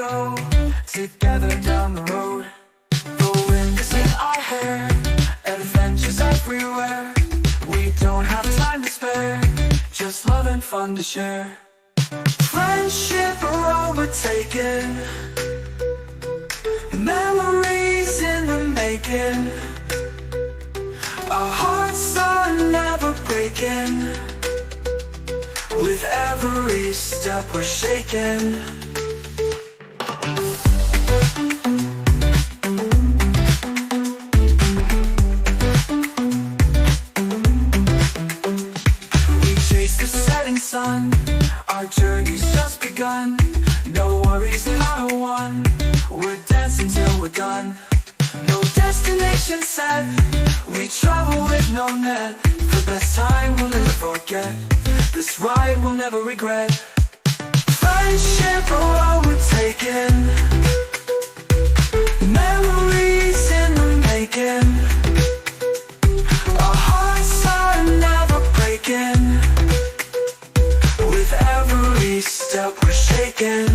go together down the road. The wind is in our hair, adventures everywhere. We don't have time to spare, just love and fun to share. Friendship overtaken, memories in the making. Our hearts are never breaking, with every step we're shaking. We chase the setting sun, our journey's just begun. No worries, not a one, we're dancing till we're done. No destination set, we travel with no net. The best time we'll never forget, this ride we'll never regret. Friendship overtaken, memories in the making. Our hearts are never breaking, with every step we're shaking.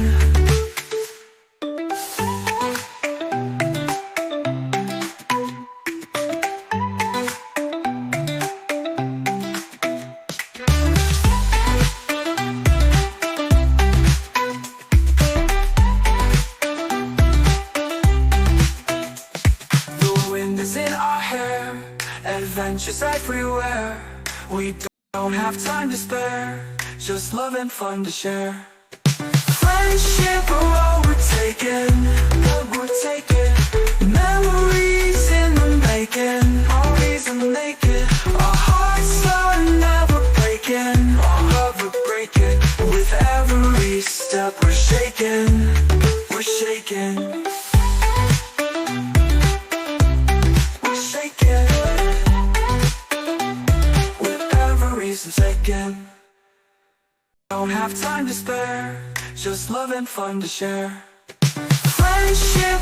In our hair, adventures everywhere. We don't have time to spare, just love and fun to share. Friendship overtaken, memories in the making, always in the making. Our hearts are never breaking, never breaking. With every step we're shaking, we're shaking. Again, don't have time to spare, just love and fun to share. Friendship